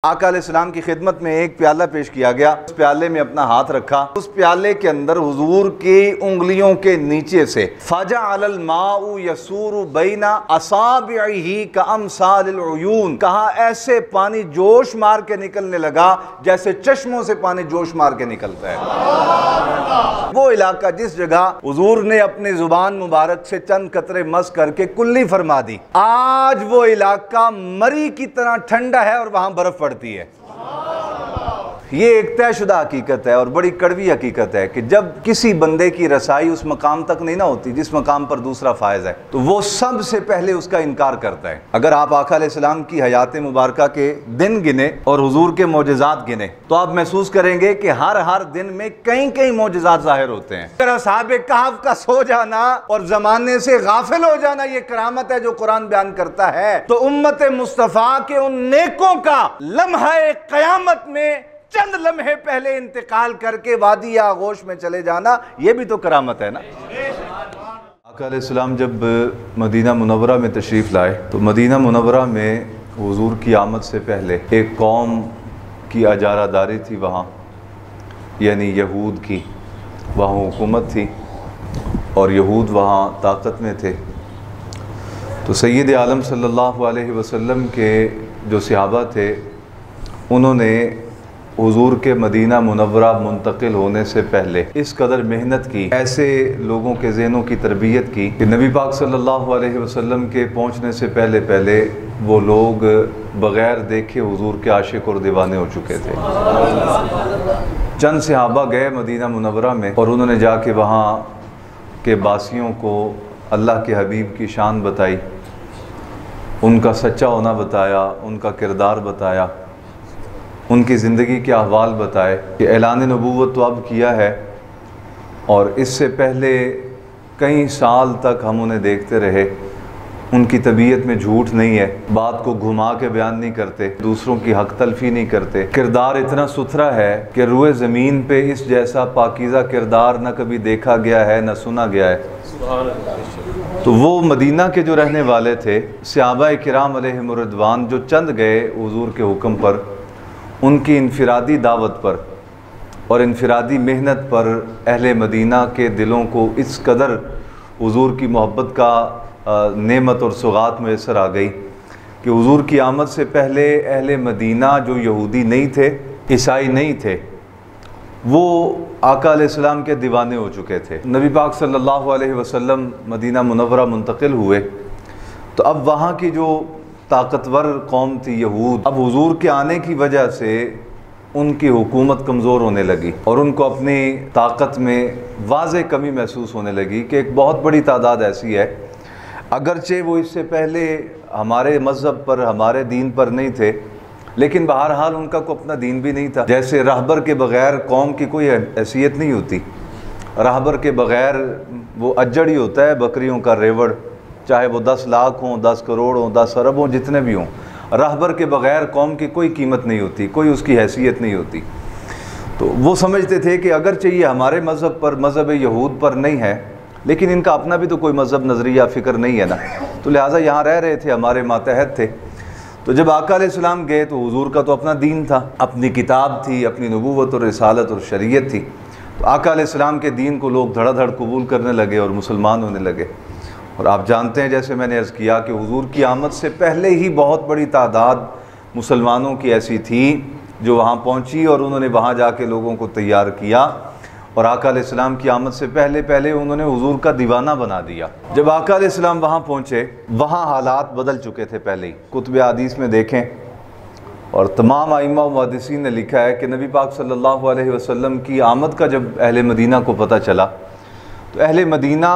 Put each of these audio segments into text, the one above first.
آقا علیہ السلام کی خدمت میں ایک پیالہ پیش کیا گیا، اس پیالے میں اپنا ہاتھ رکھا، اس پیالے کے اندر حضور کی انگلیوں کے نیچے سے فَجَعَلَ الْمَاءُ يَسُورُ بَيْنَ أَصَابِعِهِ كَأَمْثَالِ الْعُيُونِ، کہا ایسے پانی جوش مار کے نکلنے لگا جیسے چشموں سے پانی جوش مار کے نکلتا ہے۔ وہ علاقہ جس جگہ حضور نے اپنی زبان مبارک سے چند قطرے مس کر کے کلی فرما دی، آج وہ علاقہ مری کی طرح ٹھنڈا ہے اور وہاں برف پڑتی ہے۔ یہ ایک طے شدہ حقیقت ہے اور بڑی کڑوی حقیقت ہے کہ جب کسی بندے کی رسائی اس مقام تک نہیں نہ ہوتی جس مقام پر دوسرا فائز ہے تو وہ سب سے پہلے اس کا انکار کرتا ہے۔ اگر آپ آقا علیہ السلام کی حیات مبارکہ کے دن گنے اور حضور کے معجزات گنے تو آپ محسوس کریں گے کہ ہر دن میں کئی معجزات ظاہر ہوتے ہیں۔ اگر اصحاب کہف کا سو جانا اور زمانے سے غافل ہو جانا یہ کرامت ہے جو قرآن بیان کرتا ہے، تو امت مصطفیٰ کے ان نیکوں کا لمحہ قیامت میں چند لمحے پہلے انتقال کر کے وادی آغوش میں چلے جانا یہ بھی تو کرامت ہے نا۔ آقا علیہ السلام جب مدینہ منورہ میں تشریف لائے تو مدینہ منورہ میں حضور کی آمد سے پہلے ایک قوم کی اجارہ داری تھی وہاں، یعنی یہود کی، وہاں حکومت تھی اور یہود وہاں طاقت میں تھے۔ تو سید عالم صلی اللہ علیہ وسلم کے جو صحابہ تھے انہوں نے حضور کے مدینہ منورہ منتقل ہونے سے پہلے اس قدر محنت کی، ایسے لوگوں کے ذہنوں کی تربیت کی کہ نبی پاک صلی اللہ علیہ وسلم کے پہنچنے سے پہلے وہ لوگ بغیر دیکھے حضور کے عاشق اور دیوانے ہو چکے تھے۔ چند صحابہ گئے مدینہ منورہ میں اور انہوں نے جا کے وہاں کے باسیوں کو اللہ کے حبیب کی شان بتائی، ان کا سچا ہونا بتایا، ان کا کردار بتایا، ان کی زندگی کے احوال بتائے کہ اعلان نبوت تو اب کیا ہے اور اس سے پہلے کئی سال تک ہم انہیں دیکھتے رہے، ان کی طبیعت میں جھوٹ نہیں ہے، بات کو گھما کے بیان نہیں کرتے، دوسروں کی حق تلفی نہیں کرتے، کردار اتنا ستھرا ہے کہ روئے زمین پہ اس جیسا پاکیزہ کردار نہ کبھی دیکھا گیا ہے نہ سنا گیا ہے۔ تو وہ مدینہ کے جو رہنے والے تھے صحابہ کرام علیہم الرضوان جو چند گئے حضور کے حکم پر، ان کی انفرادی دعوت پر اور انفرادی محنت پر اہل مدینہ کے دلوں کو اس قدر حضور کی محبت کا نعمت اور سوغات میسر آ گئی کہ حضور کی آمد سے پہلے اہل مدینہ جو یہودی نہیں تھے، عیسائی نہیں تھے، وہ آقا علیہ السلام کے دیوانے ہو چکے تھے۔ نبی پاک صلی اللہ علیہ وسلم مدینہ منورہ منتقل ہوئے تو اب وہاں کی جو طاقتور قوم تھی یہود، اب حضور کے آنے کی وجہ سے ان کی حکومت کمزور ہونے لگی اور ان کو اپنی طاقت میں واضح کمی محسوس ہونے لگی کہ ایک بہت بڑی تعداد ایسی ہے، اگرچہ وہ اس سے پہلے ہمارے مذہب پر ہمارے دین پر نہیں تھے لیکن بہرحال ان کا کوئی اپنا دین بھی نہیں تھا۔ جیسے راہبر کے بغیر قوم کی کوئی حیثیت نہیں ہوتی، راہبر کے بغیر وہ اجڑ ہی ہوتا ہے، بکریوں کا ریوڑ، چاہے وہ 10 لاکھ ہوں، 10 کروڑ ہوں، 10 ارب ہوں، جتنے بھی ہوں، راہبر کے بغیر قوم کی کوئی قیمت نہیں ہوتی، کوئی اس کی حیثیت نہیں ہوتی۔ تو وہ سمجھتے تھے کہ اگرچہ یہ ہمارے مذہب پر، مذہب یہود پر نہیں ہے لیکن ان کا اپنا بھی تو کوئی مذہب، نظریہ، فکر نہیں ہے نا، تو لہٰذا یہاں رہ رہے تھے، ہمارے ماتحت تھے۔ تو جب آقا علیہ السلام گئے تو حضور کا تو اپنا دین تھا، اپنی کتاب تھی، اپنی نبوت اور رسالت اور شریعت تھی، تو آقا علیہ السلام کے دین کو لوگ دھڑا دھڑ قبول کرنے لگے اور مسلمان ہونے لگے۔ اور آپ جانتے ہیں جیسے میں نے عرض کیا کہ حضور کی آمد سے پہلے ہی بہت بڑی تعداد مسلمانوں کی ایسی تھی جو وہاں پہنچی اور انہوں نے وہاں جا کے لوگوں کو تیار کیا اور آقا علیہ السلام کی آمد سے پہلے انہوں نے حضور کا دیوانہ بنا دیا۔ جب آقا علیہ السلام وہاں پہنچے وہاں حالات بدل چکے تھے پہلے ہی، کتب حدیث میں دیکھیں اور تمام ائمہ و محدثین نے لکھا ہے کہ نبی پاک صلی اللہ علیہ وسلم کی آمد کا جب اہل مدینہ کو پتہ چلا تو اہل مدینہ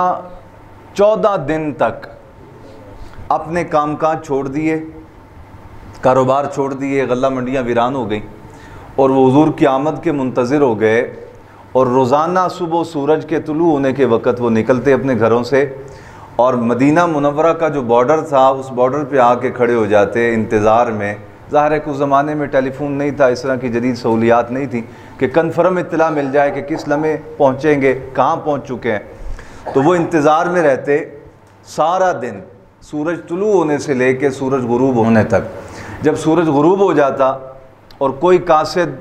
14 دن تک اپنے کام کاج چھوڑ دیے، کاروبار چھوڑ دیے، غلہ منڈیاں ویران ہو گئیں اور وہ حضور کی آمد کے منتظر ہو گئے اور روزانہ صبح سورج کے طلوع ہونے کے وقت وہ نکلتے اپنے گھروں سے اور مدینہ منورہ کا جو بارڈر تھا اس بارڈر پہ آ کے کھڑے ہو جاتے انتظار میں۔ ظاہر ہے کہ اس زمانے میں ٹیلی فون نہیں تھا، اس طرح کی جدید سہولیات نہیں تھی کہ کنفرم اطلاع مل جائے کہ کس لمحے پہنچیں گے، کہاں پہنچ چکے ہیں، تو وہ انتظار میں رہتے سارا دن، سورج طلوع ہونے سے لے کے سورج غروب ہونے تک۔ جب سورج غروب ہو جاتا اور کوئی قاصد،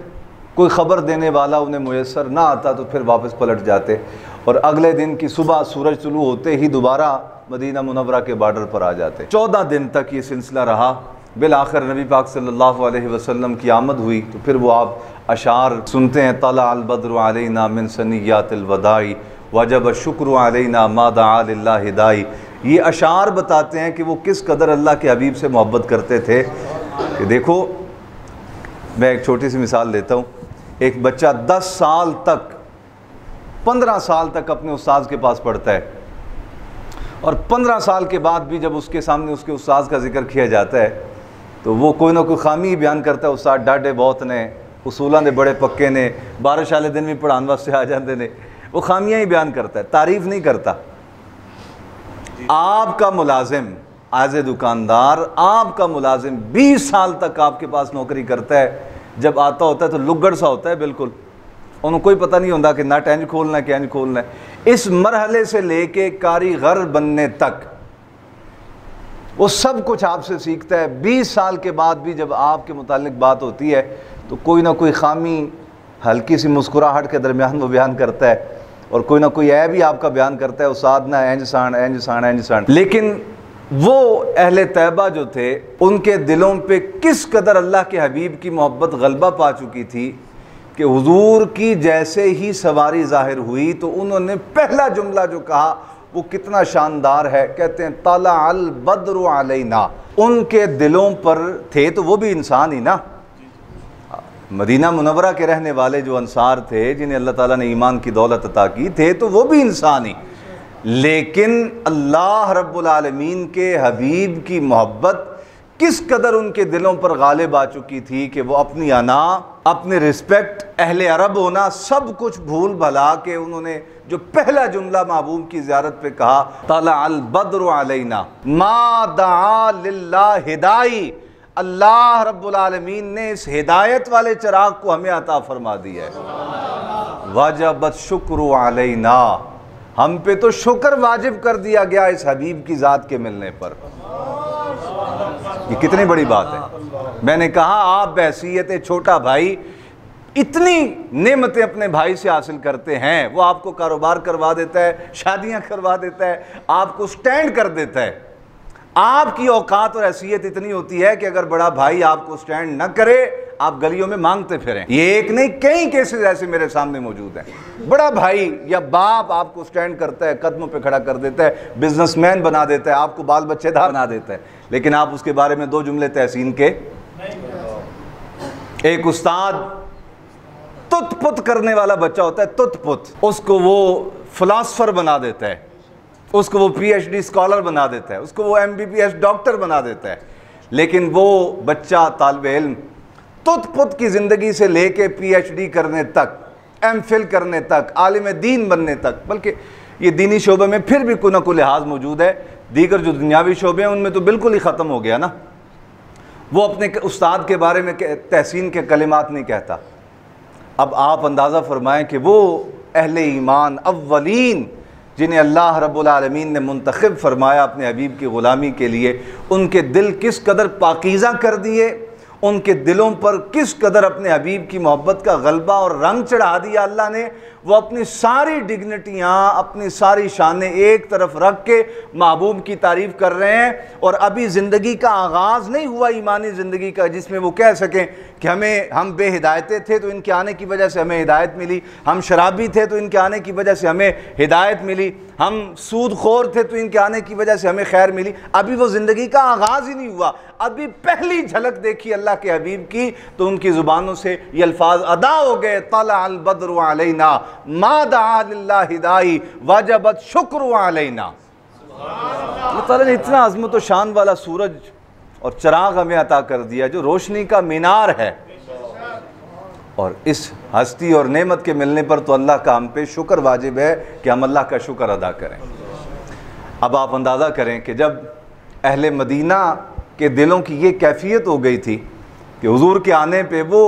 کوئی خبر دینے والا انہیں میسر نہ آتا تو پھر واپس پلٹ جاتے، اور اگلے دن کی صبح سورج طلوع ہوتے ہی دوبارہ مدینہ منورہ کے بارڈر پر آ جاتے۔ 14 دن تک یہ سلسلہ رہا۔ بالآخر نبی پاک صلی اللہ علیہ وسلم کی آمد ہوئی تو پھر وہ آپ اشعار سنتے ہیں، طلع البدر علینا من ثنیات الوداع وجب الشکر علینا ما دعا للہ داعی۔ یہ اشعار بتاتے ہیں کہ وہ کس قدر اللہ کے حبیب سے محبت کرتے تھے۔ کہ دیکھو، میں ایک چھوٹی سی مثال دیتا ہوں۔ ایک بچہ 10 سال تک، 15 سال تک اپنے استاذ کے پاس پڑھتا ہے، اور 15 سال کے بعد بھی جب اس کے سامنے اس کے استاذ کا ذکر کیا جاتا ہے تو وہ کوئی نہ کوئی خامی بیان کرتا ہے۔ استاد ڈاڈے بہت نے، اصولاں دے بڑے پکے نے، بارش والے دن بھی پڑھان واسطے آ جاندے نے، وہ خامیاں ہی بیان کرتا ہے، تعریف نہیں کرتا۔ آپ کا ملازم ایز اے دکاندار، آپ کا ملازم 20 سال تک آپ کے پاس نوکری کرتا ہے، جب آتا ہوتا ہے تو لگڑ سا ہوتا ہے بالکل، انہوں کوئی پتہ نہیں ہوتا کہ نٹ انج کھولنا ہے کہ انج کھولنا ہے۔ اس مرحلے سے لے کے کاریگر بننے تک وہ سب کچھ آپ سے سیکھتا ہے۔ 20 سال کے بعد بھی جب آپ کے متعلق بات ہوتی ہے تو کوئی نہ کوئی خامی، ہلکی سی مسکراہٹ کے درمیان وہ بیان کرتا ہے، اور کوئی نہ کوئی عیب بھی آپ کا بیان کرتا ہے، استاد نہ اینج سان اینج سان اینج سان۔ لیکن وہ اہل طیبہ جو تھے، ان کے دلوں پہ کس قدر اللہ کے حبیب کی محبت غلبہ پا چکی تھی کہ حضور کی جیسے ہی سواری ظاہر ہوئی تو انہوں نے پہلا جملہ جو کہا وہ کتنا شاندار ہے، کہتے ہیں طلع البدر علینا۔ ان کے دلوں پر تھے تو وہ بھی انسان ہی نا، مدینہ منورہ کے رہنے والے جو انصار تھے جنہیں اللہ تعالیٰ نے ایمان کی دولت عطا کی، تھے تو وہ بھی انسان ہی، لیکن اللہ رب العالمین کے حبیب کی محبت کس قدر ان کے دلوں پر غالب آ چکی تھی کہ وہ اپنی انا، اپنے رسپیکٹ، اہل عرب ہونا، سب کچھ بھول بھلا کے انہوں نے جو پہلا جملہ محبوب کی زیارت پہ کہا، طلع البدر علینا ما دعا للہ داعی، اللہ رب العالمین نے اس ہدایت والے چراغ کو ہمیں عطا فرما دیا ہے۔ وجبت شکر علینا، ہم پہ تو شکر واجب کر دیا گیا اس حبیب کی ذات کے ملنے پر۔ یہ کتنی بڑی بات ہے۔ میں نے کہا آپ بحیثیت چھوٹا بھائی اتنی نعمتیں اپنے بھائی سے حاصل کرتے ہیں، وہ آپ کو کاروبار کروا دیتا ہے، شادیاں کروا دیتا ہے، آپ کو سٹینڈ کر دیتا ہے۔ آپ کی اوقات اور حیثیت اتنی ہوتی ہے کہ اگر بڑا بھائی آپ کو سٹینڈ نہ کرے آپ گلیوں میں مانگتے پھریں۔ یہ ایک نہیں کئی کیسز ایسے میرے سامنے موجود ہیں۔ بڑا بھائی یا باپ آپ کو سٹینڈ کرتا ہے، قدموں پہ کھڑا کر دیتا ہے، بزنس مین بنا دیتا ہے، آپ کو بال بچے دار بنا دیتا ہے، لیکن آپ اس کے بارے میں 2 جملے تحسین کے۔ ایک استاد تت پت کرنے والا بچہ ہوتا ہے، تت پت، اس کو وہ فلاسفر بنا دیتا ہے، اس کو وہ پی ایچ ڈی اسکالر بنا دیتا ہے، اس کو وہ MBBS ڈاکٹر بنا دیتا ہے، لیکن وہ بچہ طالب علم تت پت کی زندگی سے لے کے PhD کرنے تک، MPhil کرنے تک، عالم دین بننے تک، بلکہ یہ دینی شعبے میں پھر بھی کوئی نہ کوئی لحاظ موجود ہے، دیگر جو دنیاوی شعبے ہیں ان میں تو بالکل ہی ختم ہو گیا نا۔ وہ اپنے استاد کے بارے میں تحسین کے کلمات نہیں کہتا۔ اب آپ اندازہ فرمائیں کہ وہ اہل ایمان اولین جنہیں اللہ رب العالمین نے منتخب فرمایا اپنے حبیب کی غلامی کے لیے، ان کے دل کس قدر پاکیزہ کر دیے، ان کے دلوں پر کس قدر اپنے حبیب کی محبت کا غلبہ اور رنگ چڑھا دیا اللہ نے۔ وہ اپنی ساری ڈگنیٹیاں، اپنی ساری شانیں ایک طرف رکھ کے محبوب کی تعریف کر رہے ہیں، اور ابھی زندگی کا آغاز نہیں ہوا ایمانی زندگی کا جس میں وہ کہہ سکیں کہ ہم بے ہدایتیں تھے تو ان کے آنے کی وجہ سے ہمیں ہدایت ملی، ہم شرابی تھے تو ان کے آنے کی وجہ سے ہمیں ہدایت ملی، ہم سود خور تھے تو ان کے آنے کی وجہ سے ہمیں خیر ملی۔ ابھی وہ زندگی کا آغاز ہی نہیں ہوا، ابھی پہلی جھلک دیکھی اللہ کے حبیب کی تو ان کی زبانوں سے یہ الفاظ ادا ہو گئے، طلع البدر علینا ما دعا للہ داعی وجبت شکر علینا۔ اللہ تعالیٰ نے اتنا عظمت و شان والا سورج اور چراغ ہمیں عطا کر دیا جو روشنی کا مینار ہے، اور اس ہستی اور نعمت کے ملنے پر تو اللہ کا ہم پہ شکر واجب ہے کہ ہم اللہ کا شکر ادا کریں۔ اب آپ اندازہ کریں کہ جب اہل مدینہ کے دلوں کی یہ کیفیت ہو گئی تھی کہ حضور کے آنے پہ وہ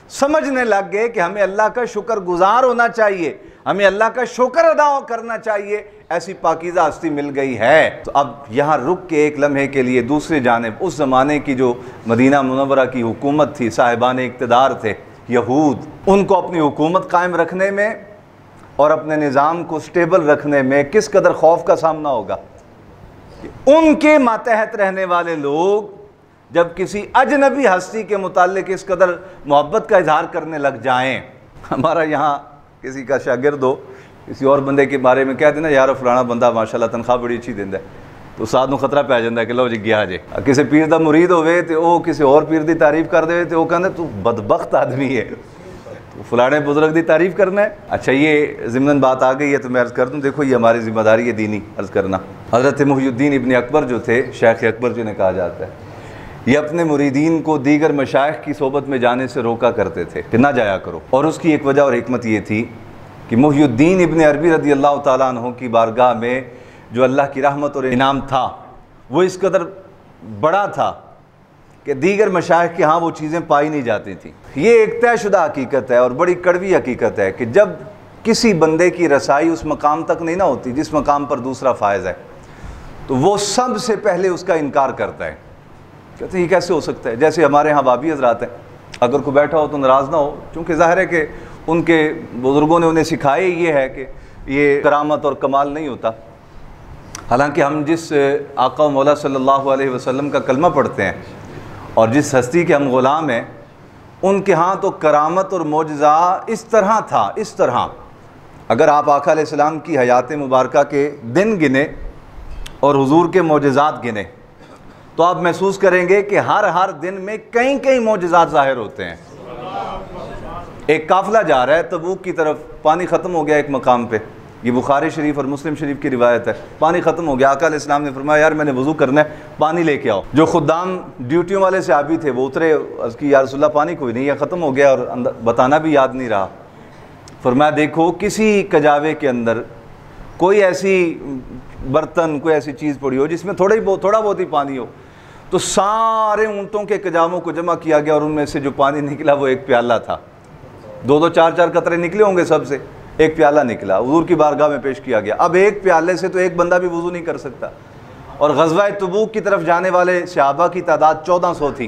سمجھنے لگ گئے کہ ہمیں اللہ کا شکر گزار ہونا چاہیے، ہمیں اللہ کا شکر ادا کرنا چاہیے، ایسی پاکیزہ ہستی مل گئی ہے۔ تو اب یہاں رک کے ایک لمحے کے لیے دوسری جانب اس زمانے کی جو مدینہ منورہ کی حکومت تھی، صاحبان اقتدار تھے یہود، ان کو اپنی حکومت قائم رکھنے میں اور اپنے نظام کو سٹیبل رکھنے میں کس قدر خوف کا سامنا ہوگا۔ ان کے ماتحت رہنے والے لوگ جب کسی اجنبی ہستی کے متعلق اس قدر محبت کا اظہار کرنے لگ جائیں، ہمارا یہاں کسی کا شاگرد ہو کسی اور بندے کے بارے میں کہہ دینا یار فلانا بندہ ماشاءاللہ تنخواہ بڑی اچھی دیندا ہے، تو ساتھ نو خطرہ پی جاندہ ہے کہ لو جی گیا جے۔ کسی پیر دا مرید ہوئے تے او کسی اور پیر دی تعریف کر دے تے او کہندے تو بدبخت آدمی ہے، تو فلانے بزرگ دی تعریف کرنا ہے۔ اچھا یہ ضمناً بات آ گئی ہے تو میں عرض کر دوں، دیکھو یہ ہماری ذمہ داری ہے دینی عرض کرنا۔ حضرت محی الدین ابن اکبر جو تھے، شیخ اکبر جنہیں کہا جاتا ہے، یہ اپنے مریدین کو دیگر مشائخ کی صحبت میں جانے سے روکا کرتے تھے کہ نہ جایا کرو، اور اس کی ایک وجہ اور حکمت یہ تھی کہ محی الدین ابن عربی رضی اللہ تعالیٰ عنہ کی بارگاہ میں جو اللہ کی رحمت اور انعام تھا وہ اس قدر بڑا تھا کہ دیگر مشائخ کے ہاں وہ چیزیں پائی نہیں جاتی تھیں۔ یہ ایک طے شدہ حقیقت ہے اور بڑی کڑوی حقیقت ہے کہ جب کسی بندے کی رسائی اس مقام تک نہیں نہ ہوتی جس مقام پر دوسرا فائز ہے، تو وہ سب سے پہلے اس کا انکار کرتا ہے، کہتے ہیں یہ کیسے ہو سکتا ہے۔ جیسے ہمارے ہاں بابی حضرات ہیں، اگر کوئی بیٹھا ہو تو ناراض نہ ہو، چونکہ ظاہر ہے کہ ان کے بزرگوں نے انہیں سکھائے یہ ہے کہ یہ کرامت اور کمال نہیں ہوتا۔ حالانکہ ہم جس آقا و مولا صلی اللہ علیہ وسلم کا کلمہ پڑھتے ہیں اور جس ہستی کے ہم غلام ہیں، ان کے ہاں تو کرامت اور معجزہ اس طرح تھا، اس طرح اگر آپ آقا علیہ السلام کی حیات مبارکہ کے دن گنے اور حضور کے معجزات گنے تو آپ محسوس کریں گے کہ ہر دن میں کئی معجزات ظاہر ہوتے ہیں۔ ایک قافلہ جا رہا ہے تبوک کی طرف، پانی ختم ہو گیا ایک مقام پہ، یہ بخاری شریف اور مسلم شریف کی روایت ہے، پانی ختم ہو گیا، آقا علیہ السلام نے فرمایا یار میں نے وضو کرنا ہے، پانی لے کے آؤ۔ جو خدام ڈیوٹیوں والے صحابی تھے وہ اترے، عرض کی یا رسول اللہ پانی کوئی نہیں ہے، ختم ہو گیا اور بتانا بھی یاد نہیں رہا۔ فرمایا دیکھو کسی کجاوے کے اندر کوئی ایسی برتن، کوئی ایسی چیز پڑی ہو جس میں تھوڑا بہت ہی پانی ہو، تو سارے اونٹوں کے کجاووں کو جمع کیا گیا اور ان میں سے جو پانی نکلا وہ ایک پیالہ تھا، 2 4 قطرے نکلے ہوں گے سب سے، ایک پیالہ نکلا، حضور کی بارگاہ میں پیش کیا گیا۔ اب ایک پیالے سے تو ایک بندہ بھی وضو نہیں کر سکتا، اور غزوہ تبوک کی طرف جانے والے صحابہ کی تعداد 1400 تھی۔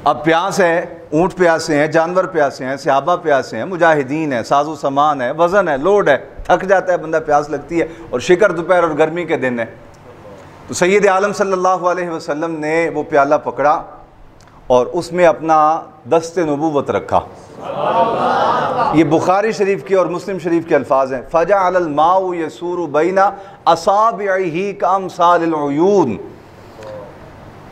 اب پیاس ہے، اونٹ پیاسے ہیں، جانور پیاسے ہیں، صحابہ پیاسے ہیں، مجاہدین ہیں، ساز و سامان ہے، وزن ہے، لوڈ ہے، تھک جاتا ہے بندہ، پیاس لگتی ہے، اور شکر دوپہر اور گرمی کے دن ہے۔ تو سید عالم صلی اللہ علیہ وسلم نے وہ پیالہ پکڑا اور اس میں اپنا دست نبوت رکھا۔ یہ بخاری شریف کے اور مسلم شریف کے الفاظ ہیں، فَجَعَلَ الْمَاءُ يَسُورُ بَيْنَ أَصَابِعِهِ كَأَمْثَالِ الْعُيُونِ۔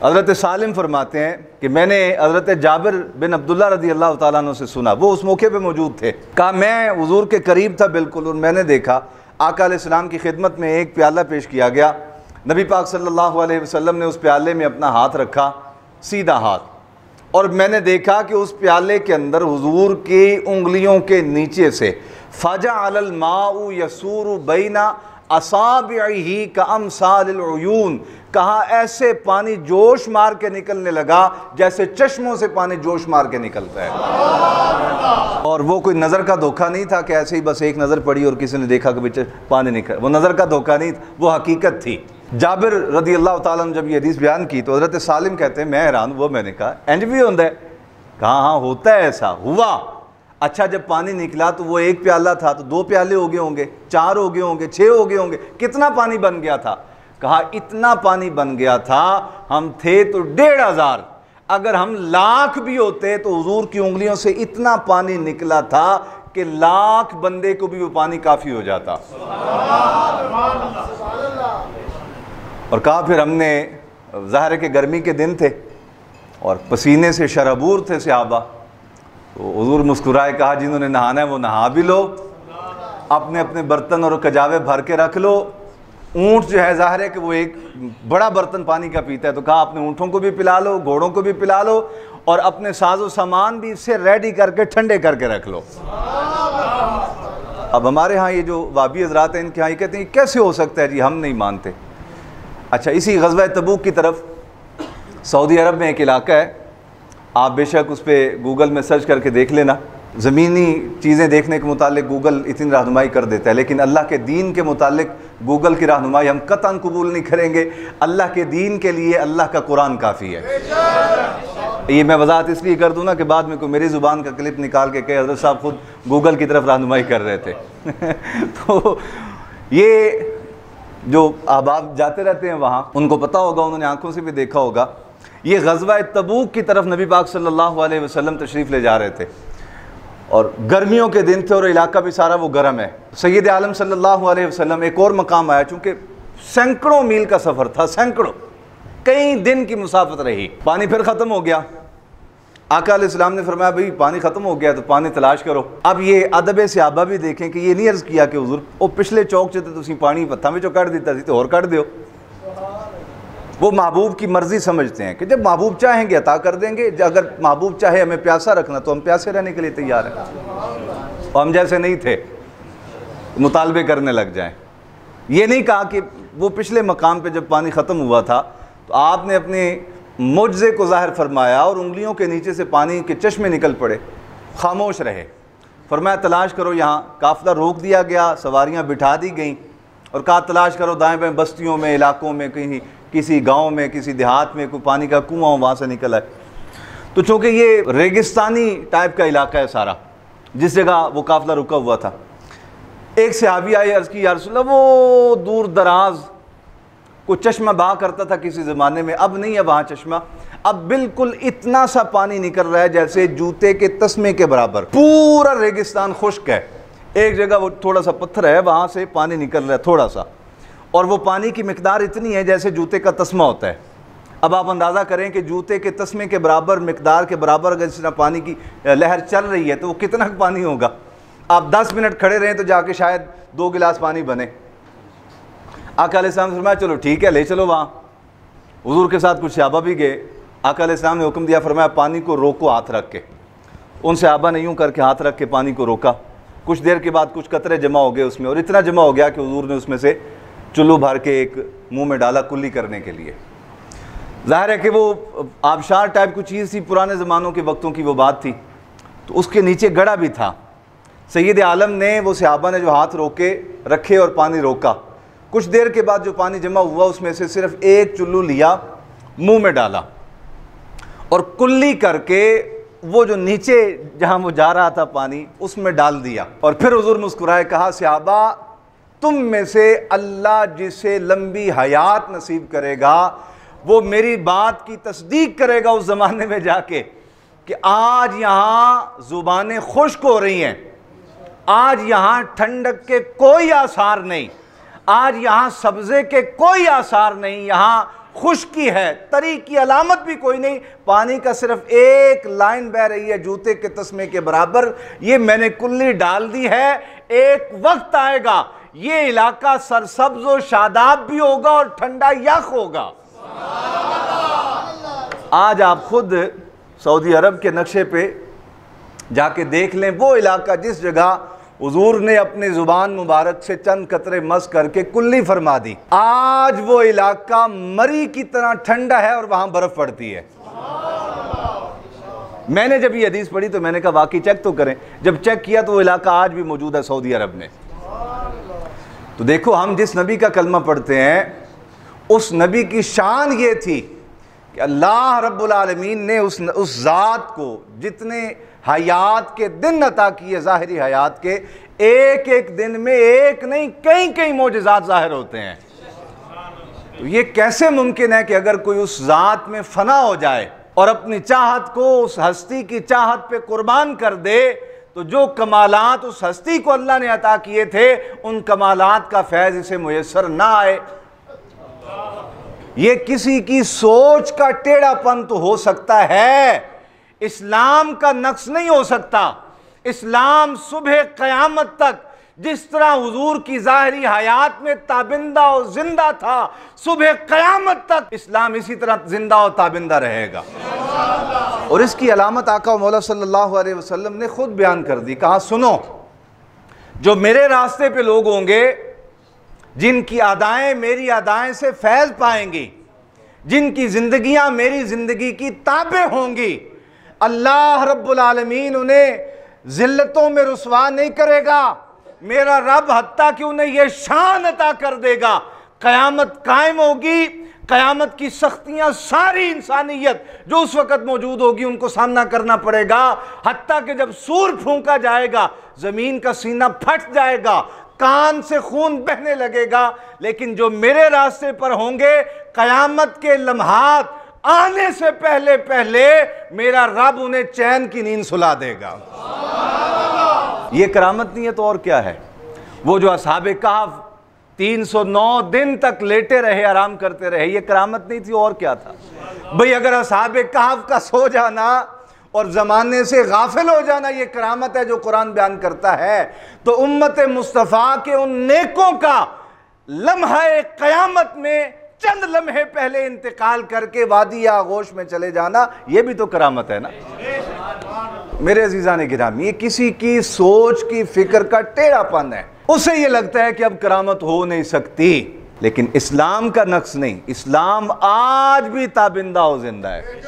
حضرت سالم فرماتے ہیں کہ میں نے حضرت جابر بن عبداللہ رضی اللہ تعالیٰ عنہ سے سنا، وہ اس موقع پہ موجود تھے، کہا میں حضور کے قریب تھا بالکل، اور میں نے دیکھا آقا علیہ السلام کی خدمت میں ایک پیالہ پیش کیا گیا، نبی پاک صلی اللہ علیہ وسلم نے اس پیالے میں اپنا ہاتھ رکھا، سیدھا ہاتھ، اور میں نے دیکھا کہ اس پیالے کے اندر حضور کی انگلیوں کے نیچے سے فَجَعَلَ الْمَاءُ يَسُورُ بَيْنَ أَصَابِعِهِ كَأَمْثَالِ الْعُيُونِ، کہا ایسے پانی جوش مار کے نکلنے لگا جیسے چشموں سے پانی جوش مار کے نکلتا ہے۔ اور وہ کوئی نظر کا دھوکہ نہیں تھا کہ ایسے ہی بس ایک نظر پڑی اور کسی نے دیکھا کہ پانی نکل، وہ نظر کا دھوکہ نہیں تھا، وہ حقیقت تھی۔ جابر رضی اللہ تعالیٰ نے جب یہ حدیث بیان کی تو حضرت سالم کہتے ہیں میں حیران ہوا، میں نے کہا انج بھی ہوتا ہے؟ کہا ہاں ہوتا ہے، ایسا ہوا۔ اچھا جب پانی نکلا تو وہ ایک پیالہ تھا تو 2 پیالے ہو گئے ہوں گے، 4 ہو گئے ہوں گے، 6 ہو گئے ہوں گے، کتنا پانی بن گیا تھا؟ کہا اتنا پانی بن گیا تھا، ہم تھے تو 1500، اگر ہم 1,00,000 بھی ہوتے تو حضور کی انگلیوں سے اتنا پانی نکلا تھا کہ 1,00,000 بندے کو بھی وہ پانی کافی ہو جاتا۔ اور کہا پھر ہم نے، ظاہر ہے کہ گرمی کے دن تھے اور پسینے سے شرابور تھے صحابہ، تو حضور مسکرائے، کہا جنہوں نے نہانا ہے وہ نہا بھی لو، اپنے اپنے برتن اور کجاوے بھر کے رکھ لو۔ اونٹ جو ہے ظاہر ہے کہ وہ ایک بڑا برتن پانی کا پیتا ہے، تو کہا اپنے اونٹوں کو بھی پلا لو، گھوڑوں کو بھی پلا لو، اور اپنے ساز و سامان بھی اس سے ریڈی کر کے ٹھنڈے کر کے رکھ لو۔ اب ہمارے ہاں یہ جو وابی حضرات ہیں ان کے ہاں یہ کہتے ہیں کیسے ہو سکتا ہے جی، ہم نہیں مانتے۔ اچھا اسی غزوہ تبوک کی طرف سعودی عرب میں ایک علاقہ ہے، آپ بے شک اس پہ گوگل میں سرچ کر کے دیکھ لینا، زمینی چیزیں دیکھنے کے متعلق گوگل اتنی رہنمائی کر دیتا ہے، لیکن اللہ کے دین کے متعلق گوگل کی رہنمائی ہم قطعاً قبول نہیں کریں گے۔ اللہ کے دین کے لیے اللہ کا قرآن کافی ہے۔ یہ میں وضاحت اس لیے کر دوں نا کہ بعد میں کوئی میری زبان کا کلپ نکال کے کہ حضرت صاحب خود گوگل کی طرف رہنمائی کر رہے تھے۔ تو یہ جو احباب جاتے رہتے ہیں وہاں، ان کو پتہ ہوگا، انہوں نے آنکھوں سے بھی دیکھا ہوگا، یہ غزوہ تبوک کی طرف نبی پاک صلی اللہ علیہ وسلم تشریف لے جا رہے تھے، اور گرمیوں کے دن تھے اور علاقہ بھی سارا وہ گرم ہے۔ سید عالم صلی اللہ علیہ وسلم ایک اور مقام آیا، چونکہ سینکڑوں میل کا سفر تھا، سینکڑوں، کئی دن کی مسافت رہی، پانی پھر ختم ہو گیا۔ آقا علیہ السلام نے فرمایا بھئی پانی ختم ہو گیا تو پانی تلاش کرو۔ اب یہ ادب صحابہ بھی دیکھیں کہ یہ نہیں عرض کیا کہ حضور وہ پچھلے چوک سے تسی پانی پتھا میں جو کٹ دیتا سی تو اور کٹ دیو۔ وہ محبوب کی مرضی سمجھتے ہیں کہ جب محبوب چاہیں گے عطا کر دیں گے، اگر محبوب چاہے ہمیں پیاسا رکھنا تو ہم پیاسے رہنے کے لیے تیار ہیں، اور ہم جیسے نہیں تھے مطالبے کرنے لگ جائیں۔ یہ نہیں کہا کہ وہ پچھلے مقام پہ جب پانی ختم ہوا تھا تو آپ نے اپنے معجزے کو ظاہر فرمایا اور انگلیوں کے نیچے سے پانی کے چشمے نکل پڑے، خاموش رہے، فرمایا تلاش کرو۔ یہاں قافلہ روک دیا گیا، سواریاں بٹھا دی گئیں اور کہا تلاش کرو دائیں بائیں بستیوں میں، علاقوں میں، کہیں کسی گاؤں میں، کسی دیہات میں کوئی پانی کا کنواں وہاں سے نکل آئے۔ تو چونکہ یہ ریگستانی ٹائپ کا علاقہ ہے سارا، جس جگہ وہ قافلہ رکا ہوا تھا، ایک صحابی آئے، عرض کی یا رسول اللہ وہ دور دراز کوئی چشمہ بہا کرتا تھا کسی زمانے میں، اب نہیں ہے وہاں چشمہ، اب بالکل اتنا سا پانی نکل رہا ہے جیسے جوتے کے تسمے کے برابر، پورا ریگستان خشک ہے، ایک جگہ وہ تھوڑا سا پتھر ہے وہاں سے پانی نکل رہا ہے تھوڑا سا، اور وہ پانی کی مقدار اتنی ہے جیسے جوتے کا تسمہ ہوتا ہے۔ اب آپ اندازہ کریں کہ جوتے کے تسمے کے برابر مقدار کے برابر اگر اس طرح پانی کی لہر چل رہی ہے تو وہ کتنا پانی ہوگا؟ آپ 10 منٹ کھڑے رہیں تو جا کے شاید 2 گلاس پانی بنے۔ آقا علیہ السلام نے فرمایا چلو ٹھیک ہے لے چلو وہاں۔ حضور کے ساتھ کچھ صحابہ بھی گئے، آقا علیہ السلام نے حکم دیا، فرمایا پانی کو روکو ہاتھ رکھ کے۔ ان صحابہ نے یوں کر کے ہاتھ رکھ کے پانی کو روکا، کچھ دیر کے بعد کچھ قطرے جمع ہو گئے اس میں، اور اتنا جمع ہو گیا کہ حضور نے اس میں سے چلو بھر کے ایک منہ میں ڈالا کلی کرنے کے لیے۔ ظاہر ہے کہ وہ آبشار ٹائپ کی چیز تھی، پرانے زمانوں کے وقتوں کی وہ بات تھی، تو اس کے نیچے گڑھا بھی تھا۔ سید عالم نے، وہ صحابہ نے جو ہاتھ روکے رکھے اور پانی روکا، کچھ دیر کے بعد جو پانی جمع ہوا اس میں سے صرف ایک چلو لیا، منہ میں ڈالا اور کلی کر کے وہ جو نیچے جہاں وہ جا رہا تھا پانی اس میں ڈال دیا، اور پھر حضور مسکرائے کہا صحابہ تم میں سے اللہ جسے لمبی حیات نصیب کرے گا وہ میری بات کی تصدیق کرے گا اس زمانے میں جا کے کہ آج یہاں زبانیں خشک ہو رہی ہیں، آج یہاں ٹھنڈک کے کوئی آثار نہیں، آج یہاں سبزے کے کوئی آثار نہیں، یہاں خشکی ہے، تری کی علامت بھی کوئی نہیں، پانی کا صرف ایک لائن بہ رہی ہے جوتے کے تسمے کے برابر، یہ میں نے کلی ڈال دی ہے، ایک وقت آئے گا یہ علاقہ سرسبز و شاداب بھی ہوگا اور ٹھنڈا یخ ہوگا۔ آج آپ خود سعودی عرب کے نقشے پہ جا کے دیکھ لیں، وہ علاقہ جس جگہ حضور نے اپنی زبان مبارک سے چند قطرے مس کر کے کلی فرما دی، آج وہ علاقہ مری کی طرح ٹھنڈا ہے اور وہاں برف پڑتی ہے۔ میں نے جب یہ حدیث پڑھی تو میں نے کہا واقعی چیک تو کریں، جب چیک کیا تو وہ علاقہ آج بھی موجود ہے سعودی عرب میں۔ تو دیکھو ہم جس نبی کا کلمہ پڑھتے ہیں اس نبی کی شان یہ تھی کہ اللہ رب العالمین نے اس ذات کو جتنے حیات کے دن عطا کیے، ظاہری حیات کے، ایک ایک دن میں ایک نہیں کئی معجزات ظاہر ہوتے ہیں۔ تو یہ کیسے ممکن ہے کہ اگر کوئی اس ذات میں فنا ہو جائے اور اپنی چاہت کو اس ہستی کی چاہت پہ قربان کر دے تو جو کمالات اس ہستی کو اللہ نے عطا کیے تھے ان کمالات کا فیض اسے میسر نہ آئے؟ یہ کسی کی سوچ کا ٹیڑھا پن تو ہو سکتا ہے، اسلام کا نقص نہیں ہو سکتا۔ اسلام صبح قیامت تک جس طرح حضور کی ظاہری حیات میں تابندہ و زندہ تھا، صبح قیامت تک اسلام اسی طرح زندہ و تابندہ رہے گا۔ اور اس کی علامت آقا و مولا صلی اللہ علیہ وسلم نے خود بیان کر دی، کہا سنو جو میرے راستے پہ لوگ ہوں گے جن کی ادائیں میری ادائیں سے فیض پائیں گی، جن کی زندگیاں میری زندگی کی تابع ہوں گی، اللہ رب العالمین انہیں ذلتوں میں رسوا نہیں کرے گا، میرا رب حتیٰ کہ انہیں یہ شان عطا کر دے گا، قیامت قائم ہوگی، قیامت کی سختیاں ساری انسانیت جو اس وقت موجود ہوگی ان کو سامنا کرنا پڑے گا، حتیٰ کہ جب سور پھونکا جائے گا زمین کا سینہ پھٹ جائے گا، کان سے خون بہنے لگے گا، لیکن جو میرے راستے پر ہوں گے قیامت کے لمحات آنے سے پہلے پہلے میرا رب انہیں چین کی نیند سلا دے گا۔ یہ کرامت نہیں ہے تو اور کیا ہے؟ وہ جو اصحاب کہف 309 دن تک لیٹے رہے، آرام کرتے رہے، یہ کرامت نہیں تھی اور کیا تھا؟ بھئی اگر اصحاب کہف کا سو جانا اور زمانے سے غافل ہو جانا یہ کرامت ہے جو قرآن بیان کرتا ہے، تو امت مصطفیٰ کے ان نیکوں کا لمحہ قیامت میں چند لمحے پہلے انتقال کر کے وادی آغوش میں چلے جانا یہ بھی تو کرامت ہے نا۔ میرے عزیزان گرامی، یہ کسی کی سوچ کی فکر کا ٹیڑھا پن ہے، اسے یہ لگتا ہے کہ اب کرامت ہو نہیں سکتی، لیکن اسلام کا نقص نہیں، اسلام آج بھی تابندہ و زندہ ہے۔